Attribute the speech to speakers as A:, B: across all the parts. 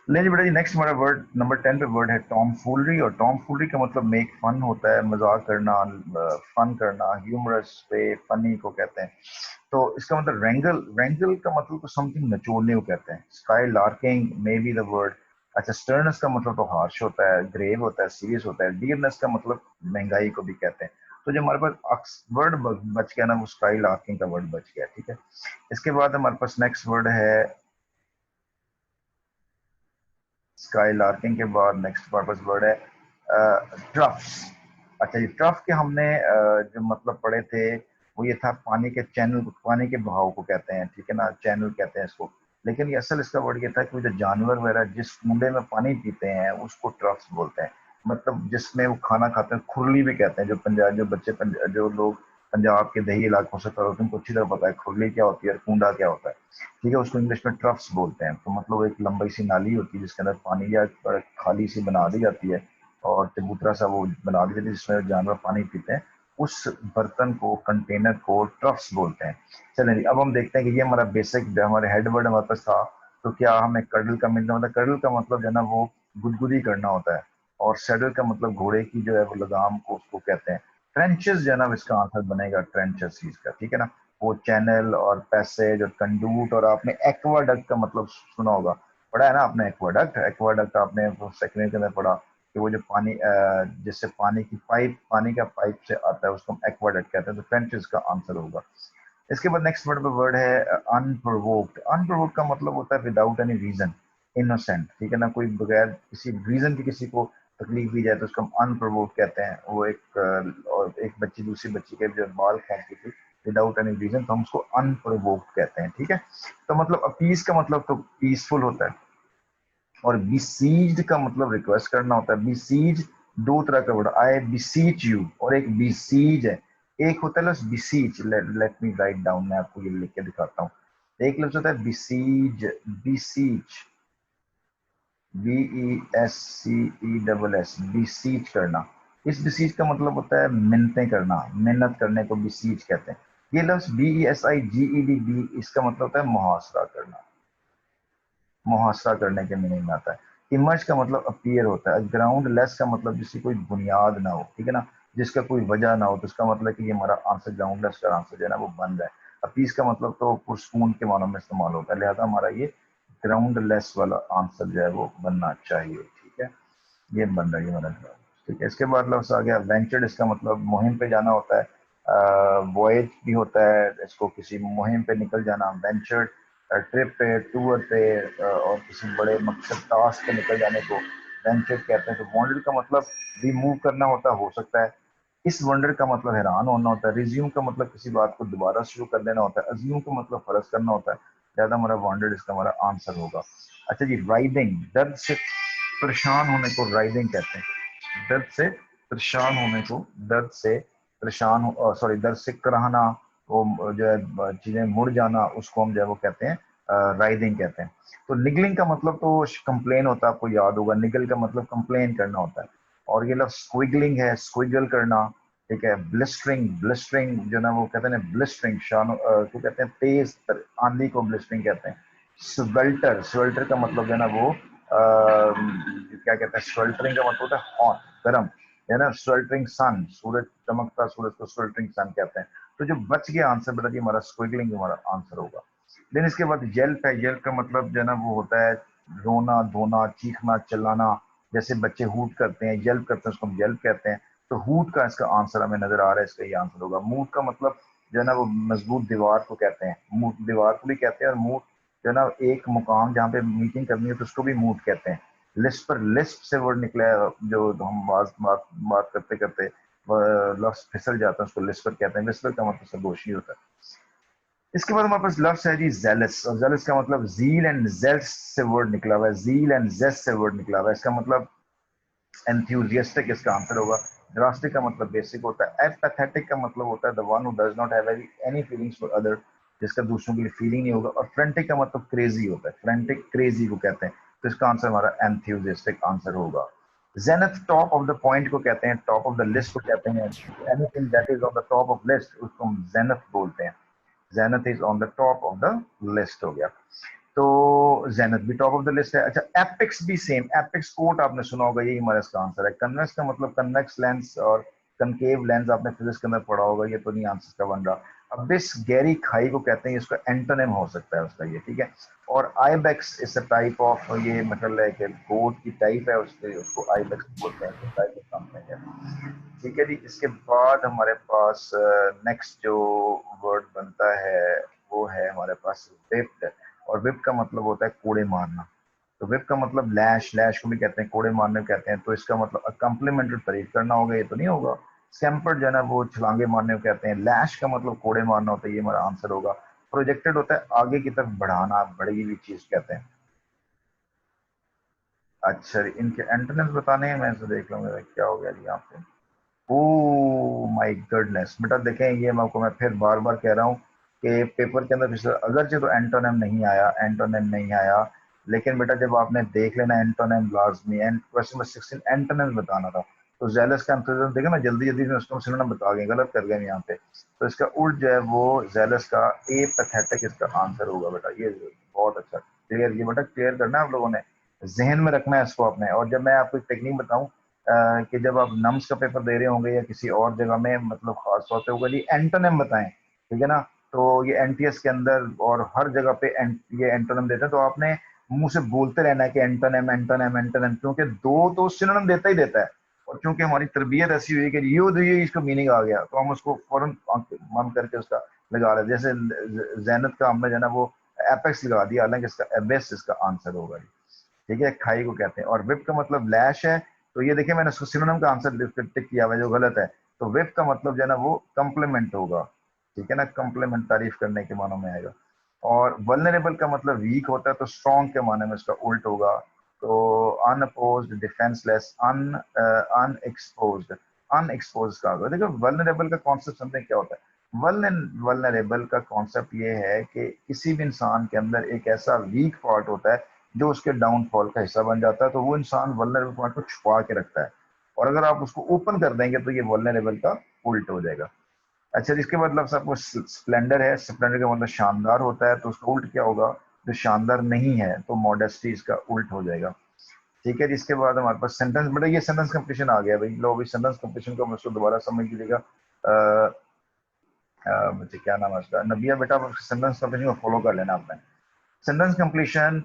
A: ले जी बेटा जी, नेक्स्ट हमारा वर्ड नंबर 10 पे वर्ड है टॉम फूलरी। और टॉम फूलरी का मतलब मेक फन होता है, मजाक करना, फन करना, ह्यूमरस पे फनी को कहते हैं। तो इसका मतलब रेंगल, रेंगल का मतलब तो समथिंग नचोड़ने को कहते हैं। Skylarking may be the word. अच्छा, स्टर्नस का मतलब तो हार्श होता है, ग्रेव होता है, सीरियस होता है। डियरनेस का मतलब महंगाई को भी कहते हैं। तो जो हमारे पास वर्ड बच गया ना, वो स्काई लार्किंग का वर्ड बच गया। ठीक है, इसके बाद हमारे पास नेक्स्ट वर्ड है स्काई लार्किंग के बाद नेक्स्ट पर्पस वर्ड है ट्रफ्स। अच्छा, ये ट्रफ के हमने जो मतलब पढ़े थे वो ये था पानी के चैनल, पानी के बहाव को कहते हैं। ठीक है ना, चैनल कहते हैं इसको। लेकिन ये असल इसका वर्ड ये था कि वो जो जानवर वगैरह जिस कुंडे में पानी पीते हैं उसको ट्रफ्स बोलते हैं। मतलब जिसमें वो खाना खाते हैं, खुरली भी कहते हैं। जो पंजाब, जो बच्चे जो लोग पंजाब के दही इलाकों से करो, तुमको अच्छी तरह पता है खुरली क्या होती है और कुंडा क्या होता है। ठीक है, उसको इंग्लिश में ट्रफ्स बोलते हैं। तो मतलब एक लंबी सी नाली होती है जिसके अंदर पानी या खाली सी बना दी जाती है और चबूतरा सा वो बना दी जाती है जिसमें जानवर पानी पीते हैं। उस बर्तन को, कंटेनर को ट्रफ्स बोलते हैं। चलें जी, अब हम देखते हैं कि ये हमारा बेसिक हमारे हेड वर्ड हमारे पास था। तो क्या हमें कर्डल का मिलना मतलब, कर्डल का मतलब जो है ना वो गुदगुदी करना होता है। और सैडल का मतलब घोड़े की जो है वो लगाम को उसको कहते हैं। ट्रेंचेस जो है ना इसका आंसर बनेगा ट्रेंचेस इसका। ठीक है ना, वो चैनल और पैसेज और कंडूट। और आपने एक्वाडक्ट का मतलब सुना होगा, पढ़ा है ना आपने एक्वाडक्ट। एक्वाडक्ट आपने सेकंड के अंदर पढ़ा कि वो जो पानी जिससे पानी की पाइप, पानी का पाइप से आता है उसको हम एक्वाडक्ट कहते हैं। तो ट्रेंचेस का आंसर होगा। इसके बाद नेक्स्ट वर्ड वर्ड है अनप्रोवोक्ड। अनप्रोवोक्ड का मतलब होता है विदाउट एनी रीजन, इनोसेंट। ठीक है ना, कोई बगैर किसी रीजन की किसी को तकलीफ दी जाए तो उसको हम अनप्रोवोक्ड कहते हैं। वो और एक बच्ची दूसरी बच्ची के जो बाल खींचती थी विदाउट एनी रीजन, तो हम उसको अनप्रोवोक्ड कहते हैं। ठीक है, तो मतलब अपीस का मतलब तो पीसफुल होता है। और बिसीज्ड का मतलब रिक्वेस्ट करना होता है। बिसीज दो तरह का वर्ड, आई बिसीच यू और एक बिसीज है। एक होता है लफ्ज बिसीच, लेट मी राइट डाउन, मैं आपको ये लिख के दिखाता हूँ। एक लफ्ज होता है बिसीज, बिसीच, BESCESS, बिसीच करना। इस बिसीच का मतलब होता है मिन्नतें करना, मिन्नत करने को बिसीच कहते हैं। ये लफ्ज BESIGED, इसका मतलब होता है मुहासरा करना, मुहासरा करने के मीनिंग में आता है। इमर्ज का मतलब अपीयर होता है। ग्राउंड लेस का मतलब जिसकी कोई बुनियाद ना हो, ठीक है ना, जिसका कोई वजह ना हो, तो उसका मतलब कि ये हमारा आंसर ग्राउंड लेस का आंसर जो है ना वो बन जाए। अपीस का मतलब तो पुरस्कून के मानों में इस्तेमाल होता है, लिहाजा हमारा ये ग्राउंड लेस वाला आंसर जो है वो बनना चाहिए। ठीक है, ये बन रहा है हमारा जवाब। ठीक है, इसके बाद लफ्ज आ गया वेंचर्ड। इसका मतलब मुहिम पे जाना होता है। वॉयज भी होता है, इसको किसी मुहिम पे निकल जाना। वेंचर्ड ट्रिप पे, टूर पे और किसी बड़े मकसद टास्क पे निकल जाने को वेंचर्ड कहते हैं। तो वॉन्डर का मतलब भी मूव करना होता हो सकता है। इस वंडर का मतलब हैरान होना होता है। रिज्यूम का मतलब किसी बात को दोबारा शुरू कर देना होता है। अज्यूम का मतलब फर्ज करना होता है। ज्यादा हमारा वॉन्डर इसका हमारा आंसर होगा। अच्छा जी, राइडिंग, दर्द से परेशान होने को राइडिंग कहते हैं। दर्द से परेशान होने को, दर्द से परेशान हो, सॉरी, दर्द से कराहना, वो जो है चीजें मुड़ जाना, उसको हम जो है वो कहते हैं राइडिंग कहते हैं। तो निगलिंग का मतलब तो कंप्लेन होता है, आपको याद होगा, निगल का मतलब कंप्लेन करना होता है। और ये लफ्ज स्क्विगलिंग है, स्क्विगल करना। ठीक है, ब्लिस्टरिंग, ब्लिस्टरिंग जो ना वो कहते हैं ब्लिस्टरिंग, शानो तो कहते हैं तेज आंधी को ब्लिस्टरिंग कहते हैं। स्वेल्टर, स्वेल्टर का मतलब जो है ना वो क्या कहते हैं, स्वेल्टरिंग का मतलब होता है हॉट, गर्म, है ना। स्वेल्टरिंग सन, सूरज, चमकता सूरज को स्वेल्टरिंग सन कहते हैं। तो जो बच गया आंसर बेटा जी हमारा स्क्विगलिंग हमारा आंसर होगा। देन इसके बाद येल्प है। येल्प का मतलब जो है ना वो होता है रोना धोना, चीखना चिल्लाना। जैसे बच्चे हूट करते हैं, येल्प करते हैं, उसको हम येल्प कहते हैं। तो हूट का इसका आंसर हमें नजर आ रहा है, इसका ये आंसर होगा। मूट का मतलब जो है ना वो मजबूत दीवार को कहते हैं। मूट दीवार को भी कहते हैं। और मूट जो है ना एक मुकाम जहाँ पे मीटिंग करनी है तो उसको भी मूट कहते हैं। लिस्ट पर, लिस्ट से वर्ड निकला है, जो हम बात करते करते लफ्ज फिसल जाता है, उसको लिस्ट पर कहते हैं। लिस्ट का मतलब सरगोशी होता है। इसके बाद हमारे पास लफ्ज है जी जेलस। और जेलस का मतलब जील एंड जेस से वर्ड निकला हुआ है। जील एंड जेस से वर्ड निकला हुआ है। इसका मतलब एंथुजियास्टिक इसका आंसर होगा। ड्रास्टिक का मतलब बेसिक होता है। एपैथेटिक का मतलब होता है the one who does not have any feelings for other, जिसका दूसरों के लिए फीलिंग नहीं होगा। और फ्रेंटिक का मतलब क्रेजी होता है। फ्रेंटिक क्रेजी को कहते हैं। तो इसका आंसर हमारा एंथुजियास्टिक आंसर होगा। जेनथ, टॉप ऑफ द पॉइंट को कहते हैं, टॉप ऑफ द लिस्ट को कहते हैं। Anything that is on the top of list उसको हम जेनथ बोलते हैं। Zenith is on the top of the list हो गया। तो जेनत भी टॉप ऑफ द लिस्ट है। अच्छा, एपिक्स भी सेम, एपिक्स कोट आपने सुना होगा, यही हमारा इसका आंसर है। कन्वेक्स का मतलब कन्वेक्स लेंस और कनकेव लेंस आपने फिजिक्स के अंदर पढ़ा होगा, ये तो नहीं आंसर का बन रहा। अबिस गहरी खाई को कहते हैं, इसका एंटोनिम हो सकता है उसका ये, ठीक है। और Ibex is a type of, ये मतलब है कि गोट की टाइप है, उसके उसको आईबेक्स बोलते हैं, तो टाइप ऑफ समथिंग है। ठीक है जी। इसके बाद हमारे पास नेक्स्ट जो वर्ड बनता है वो है हमारे पास विप्ड। और विप का मतलब होता है कोड़े मारना। तो विप का मतलब लैश, लैश को भी कहते हैं, कोड़े मारने को कहते हैं। तो इसका मतलब कम्प्लीमेंट्री तारीफ करना होगा, ये तो नहीं होगा। स्कैम्पर्ड जो है ना वो छलांगे मारने को कहते हैं। लैश का मतलब कोड़े मारना होता है, ये हमारा आंसर होगा। प्रोजेक्टेड होता है आगे की तरफ बढ़ाना, बढ़ी हुई चीज कहते हैं। अच्छा, इनके एंटोनिम्स बताने हैं, मैं इसे देख लूंगा क्या हो गया जी यहाँ पे। ओ माय गुडनेस बेटा, देखें ये मैं फिर बार बार कह रहा हूँ कि पेपर के अंदर पिछले अगरचे तो एंटोनिम नहीं आया, एंटोनिम नहीं आया, लेकिन बेटा जब आपने देख लेना एंटोनिम लाजमी, एंड क्वेश्चन नंबर 16 एंटोनिम बताना था। तो जेलस का एंथुसिज्म देखे, मैं जल्दी जल्दी में उसको सिनोनिम बता गए, गलत कर गए यहाँ पे। तो इसका उल्ट जो है वो जेलस का ए पैथेटिक इसका आंसर होगा बेटा। ये बहुत अच्छा क्लियर, ये बेटा क्लियर करना है आप लोगों ने, जहन में रखना है इसको अपने। और जब मैं आपको एक टेक्निक बताऊं कि जब आप नम्स का पेपर दे रहे होंगे या किसी और जगह में, मतलब खास तौर पे होगा जी एंटोनिम बताएं, ठीक है ना। तो ये एनटीएस के अंदर और हर जगह पे ये एंटोनिम देते हैं, तो आपने मुंह से बोलते रहना है कि एंटोनिम एंटोनिम एंटोनिम, क्योंकि दो तो सिनोनिम देता ही देता है। और क्योंकि हमारी तरबियत ऐसी हुई है कि ये इसका मीनिंग आ गया, तो हम उसको फौरन मन करके उसका लगा रहे। जैसे जैनत का हमने जो है ना वो एपेक्स लगा दिया, हालांकि इसका एबेस इसका आंसर होगा। ठीक है, खाई को कहते हैं। और विप का मतलब लैश है, तो ये देखिए मैंने उसको सिनोनिम का आंसर टिक किया हुआ है जो गलत है। तो विप का मतलब जो है ना वो कंप्लीमेंट होगा, ठीक है ना, कंप्लीमेंट तारीफ करने के मानों में आएगा। और वल्नरेबल का मतलब वीक होता है, तो स्ट्रॉन्ग के माने में इसका उल्ट होगा। तो अनअपोज्ड, डिफेंसलेस, अनएक्सपोज्ड, अनएक्सपोज का होगा। देखो वल्नरेबल का कॉन्सेप्ट समझे क्या होता है। वल्नरेबल का कॉन्सेप्ट ये है कि किसी भी इंसान के अंदर एक ऐसा वीक पार्ट होता है जो उसके डाउनफॉल का हिस्सा बन जाता है, तो वो इंसान वल्नरेबल पॉइंट को छुपा के रखता है। और अगर आप उसको ओपन कर देंगे तो ये वल्नरेबल का उल्ट हो जाएगा। अच्छा, जिसके मतलब सबको स्प्लेंडर है, स्प्लेंडर का मतलब शानदार होता है, तो उसका उल्ट क्या होगा, जो शानदार नहीं है, तो मॉडेस्टी इसका उल्ट हो जाएगा। ठीक है, जिसके बाद हमारे पास सेंटेंस, बेटा ये सेंटेंस कंप्लीशन आ गया भाई। लो अभी सेंटेंस कंप्लीशन को मुझको दोबारा समझ लीजिएगा। मुझे क्या नाम है उसका, नबिया बेटा, सेंटेंस कंप्लीशन को फॉलो कर लेना आपने। सेंटेंस कंप्लीशन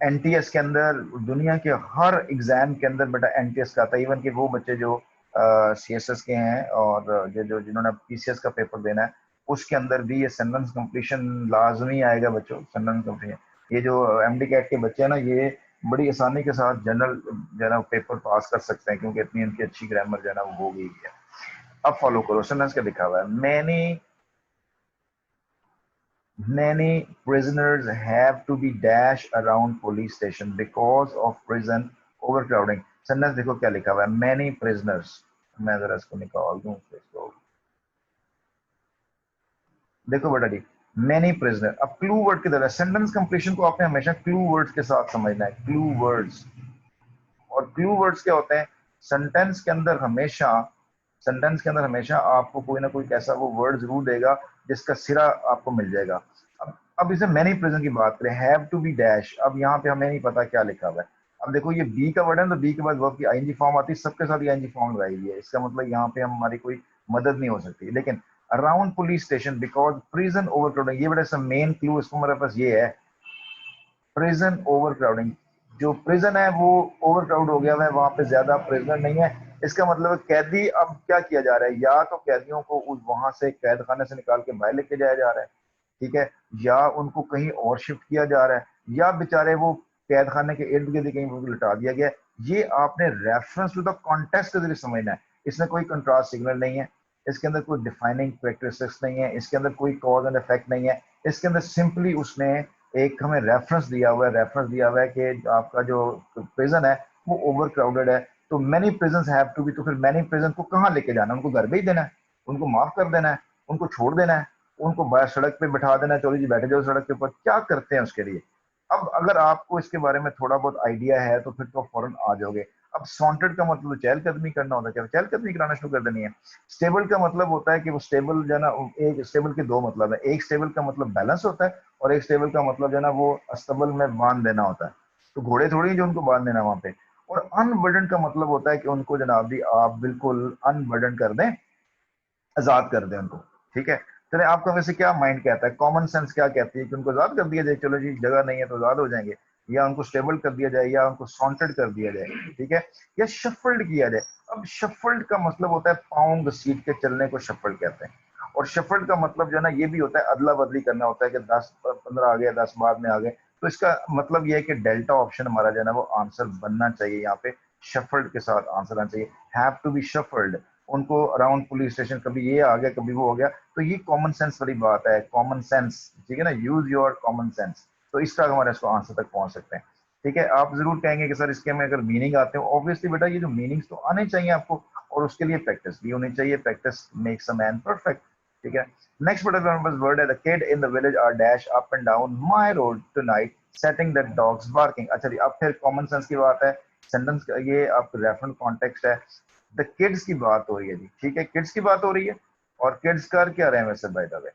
A: एनटीएस के अंदर, दुनिया के हर एग्जाम के अंदर बेटा एनटीएस का आता है। इवन कि वो बच्चे जो सीएसएस के हैं और जो जो जिन्होंने पीसीएस का पेपर देना है, उसके अंदर भी ये सेंटेंस कंप्लीशन लाजमी आएगा बच्चों, सेंटेंस कंप्लीशन। ये जो एमडी कैट के बच्चे हैं ना, ये बड़ी आसानी के साथ जनरल जो है ना पेपर पास कर सकते हैं, क्योंकि इतनी इनकी अच्छी ग्रामर जो है ना वो हो गई है। अब फॉलो करो, सेंटेंस का लिखा हुआ है, many many prisoners have to be dashed around police station because of prison overcrowding। Sentence देखो क्या लिखा हुआ है, many prisoners। मैं जरा इसको निकाल दूं इसको, देखो बेटा जी, many prisoner। अब क्लू वर्ड की तरह, सेंटेंस कंप्लीशन को आपने हमेशा क्लू वर्ड्स के साथ समझना है, क्लू वर्ड्स। और क्लू वर्ड्स क्या होते हैं, सेंटेंस के अंदर हमेशा, सेंटेंस के अंदर हमेशा आपको कोई ना कोई ऐसा वो वर्ड जरूर देगा जिसका सिरा आपको मिल जाएगा। अब इसे मैनी प्रेजेंट की बात करें, हैव टू बी डैश, अब यहाँ पे हमें नहीं पता क्या लिखा हुआ है। अब देखो ये बी का वर्ड है, तो बी के बाद वर्ब की आईएनजी फॉर्म आती है, सबके साथ आईएनजी फॉर्म लगाई हुई है, इसका मतलब यहाँ पे हमारी कोई मदद नहीं हो सकती। लेकिन around police station because prison overcrowding, ये बड़ा मेन क्लू इसको मेरे पास ये है, प्रिजन ओवरक्राउडिंग। जो प्रिजन है वो ओवरक्राउड हो गया है, वहां पे ज्यादा प्रिजनर नहीं है। इसका मतलब कैदी, अब क्या किया जा रहा है, या तो कैदियों को वहां से कैद खाने से निकाल के बाहर लेके जाया जा रहा है, ठीक है, या उनको कहीं और शिफ्ट किया जा रहा है, या बेचारे वो कैद खाने के इर्द गिर्द कहीं उनको लिटा दिया गया। ये आपने रेफरेंस टू द कॉन्टेक्स्ट के जरिए समझना है। इसमें कोई कंट्रास्ट सिग्नल नहीं है, इसके अंदर कोई डिफाइनिंग कैरेक्टरिस्टिक्स नहीं है, इसके अंदर कोई कॉज एंड इफेक्ट नहीं है। इसके अंदर सिंपली उसने एक हमें रेफरेंस दिया हुआ है, रेफरेंस दिया हुआ है कि आपका जो प्रिजन है वो ओवर क्राउडेड है। तो many prison have to be, तो फिर मैनी प्रिजन को कहाँ लेके जाना है, उनको घर भेज देना है, उनको माफ कर देना है, उनको छोड़ देना है, उनको बाहर सड़क पे बैठा देना है, चलो जी बैठे जाओ सड़क के ऊपर, क्या करते हैं उसके लिए। अब अगर आपको इसके बारे में थोड़ा बहुत आइडिया है तो फिर तो फौरन आ जाओगे। अब सॉन्टेड का मतलब चहलकदमी करना होता है, क्या चहलकदमी कराना शुरू कर देनी है। स्टेबल का मतलब होता है कि वो स्टेबल जो है ना, एक स्टेबल के दो मतलब है, एक स्टेबल का मतलब बैलेंस होता है और एक स्टेबल का मतलब जो है ना वो अस्तबल में बांध देना होता है। तो घोड़े थोड़ी जो उनको बांध देना वहां पे। और अनबर्डन का मतलब होता है कि उनको जनाब भी आप बिल्कुल अनबर्डन कर दें, आजाद कर दें उनको। ठीक है, चले आपका वैसे क्या माइंड कहता है, कॉमन सेंस क्या कहती है कि उनको आजाद कर दिया जाए, चलो जी जगह नहीं है तो आजाद हो जाएंगे, या उनको स्टेबल कर दिया जाए, या उनको सॉन्टेड कर दिया जाए, ठीक है, या शफल्ड किया जाए। अब शफल्ड का मतलब होता है पाँव घसीट के चलने को शफल्ड कहते हैं। और शफल्ड का मतलब जो है ना ये भी होता है अदला बदली करना होता है कि 10-15 आ गए 10 बाद में आ गए। तो इसका मतलब ये है कि डेल्टा ऑप्शन हमारा जो है ना वो आंसर बनना चाहिए यहाँ पे, शफल्ड के साथ आंसर आना चाहिए, हैव टू बी शफल्ड। उनको अराउंड पुलिस स्टेशन कभी ये आ गया कभी वो हो गया। तो ये कॉमन सेंस वाली बात है, कॉमन सेंस, ठीक है ना, यूज योर कॉमन सेंस। तो इस तरह हमारे इसको आंसर तक पहुंच सकते हैं। ठीक है, आप जरूर कहेंगे कि सर इसके में अगर मीनिंग आते हो, ऑब्वियसली बेटा ये जो मीनिंग्स तो आने चाहिए आपको, और उसके लिए प्रैक्टिस भी होनी चाहिए, practice makes a man perfect. ठीक है, नेक्स्ट वर्ड है the kid in the village are dash up and down my road tonight setting the dogs barking. अच्छा जी, अब फिर कॉमन सेंस की बात है, सेंटेंस ये आप रेफरेंस कॉन्टेक्स्ट है, द किड्स की बात हो रही है जी, ठीक है, किड्स की बात हो रही है। और किड्स कर क्या रहे हैं वैसे by the way,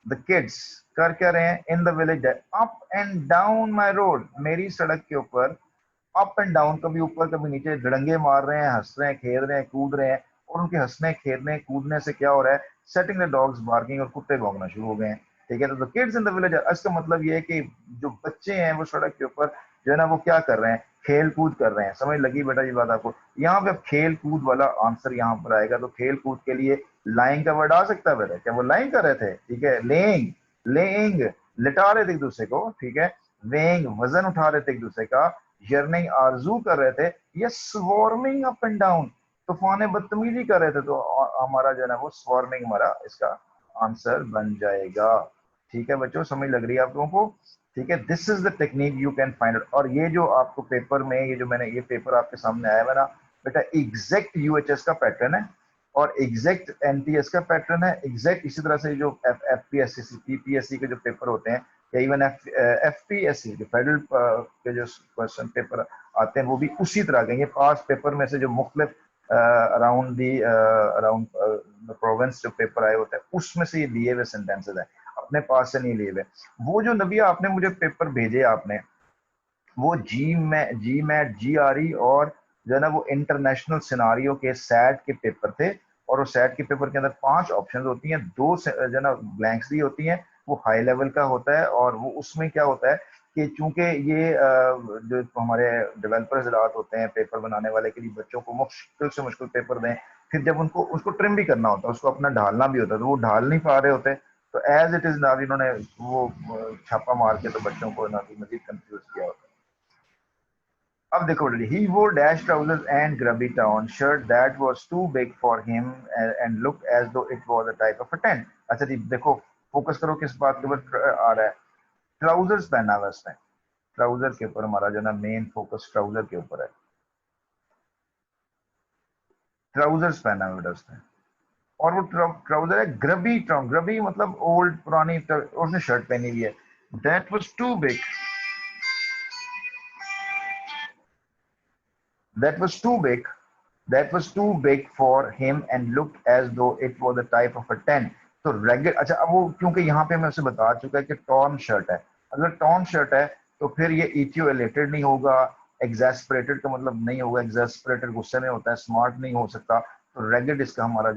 A: the kids कर क्या रहे हैं, इन the village up and down my road, मेरी सड़क के ऊपर अप एंड डाउन, कभी ऊपर कभी नीचे डंगे मार रहे हैं, हंस रहे हैं, खेल रहे हैं, कूद रहे हैं। और उनके हंसने खेलने कूदने से क्या हो रहा है, सेटिंग द डॉग्स बार्किंग, और कुत्ते भौंकना शुरू हो गए हैं। ठीक है, तो the kids in the village, इसका मतलब ये है कि जो बच्चे हैं वो सड़क के ऊपर जो है ना वो क्या कर रहे हैं, खेल कूद कर रहे हैं। समझ लगी बेटा ये बात आपको। यहाँ पे खेल कूद वाला आंसर यहाँ पर आएगा, तो खेल कूद के लिए लाइंग का वर्ड आ सकता है बेटा, क्या वो लाइंग कर रहे थे, ठीक है, लेइंग, लेइंग लिटा रहे थे एक दूसरे को, ठीक है, वेइंग वजन उठा रहे थे एक दूसरे का, यर्निंग आरजू कर रहे थे, या स्वॉर्मिंग अप एंड डाउन, तूफाने बदतमीजी कर रहे थे। तो हमारा जो है ना वो स्वॉर्मिंग हमारा इसका आंसर बन जाएगा। ठीक है बच्चों, समझ लग रही है आप लोगों को। ठीक है, this is the technique you can find out. और ये जो आपको पेपर में ये जो मैंने ये पेपर आपके सामने आया है ना बेटा, एग्जैक्ट यूएचएस का पैटर्न है और एग्जैक्ट एनटीएस का पैटर्न है, एग्जैक्ट इसी तरह से जो एफपीएससी पीपीएससी के जो पेपर होते हैं, या इवन एफपीएससी जो फेडरल के जो क्वेश्चन पेपर आते हैं वो भी उसी तरह के। ये पास पेपर में से जो मुख्तलिफ अराउंड दी अराउंड प्रोविंस जो पेपर आए होते हैं उसमें से ये लिए हुए सेंटेंसेज है, अपने पास से नहीं लिए हुए। वो जो नबिया आपने मुझे पेपर भेजे आपने, वो जी मैट जी आर ई और जो है ना वो इंटरनेशनल सिनारियो के सैट के पेपर थे। और वो सैट के पेपर के अंदर 5 ऑप्शन होती हैं, 2 जो है ना ब्लैंक्स दी होती हैं, वो हाई लेवल का होता है। और वो उसमें क्या होता है कि चूंकि ये जो हमारे डेवलपर्स रात होते हैं पेपर बनाने वाले के लिए बच्चों को मुश्किल से मुश्किल पेपर दें, फिर जब उनको उसको ट्रिम भी करना होता है, उसको अपना ढालना भी होता है, तो वो ढाल नहीं पा रहे होते। तो एज इट इज ना इन्होंने वो छापा मार के तो बच्चों को ना मजीद कंफ्यूज किया होता है। अब देखो he wore dash trousers and grubby torn shirt that was too big for him and looked as though it was a type of a tent। अच्छा जी देखो, फोकस करो किस बात के ऊपर आ रहा है, ट्राउजर्स पहना हुआ उसने, ट्राउजर के ऊपर हमारा जो ना मेन फोकस ट्राउजर के ऊपर है, ट्राउजर्स पहना हुआ है उसने। और वो ट्राउजर है ग्रबी, ग्रबी मतलब ओल्ड पुरानी, उसने शर्ट पहनी हुई है, that was too big, that was too big, that was too big for him and looked as though it was a type of a tent। तो रेगुलर, अच्छा अब वो क्योंकि यहाँ पे मैं उसे बता चुका है कि टॉर्न शर्ट है, अगर टॉर्न शर्ट है तो फिर ये इटियोलेटेड नहीं होगा, एग्जैस्परेटेड का मतलब नहीं होगा, एग्जैस्परेटेड गुस्से में होता है, स्मार्ट नहीं हो सकता। तो रेगेड इसका हमारा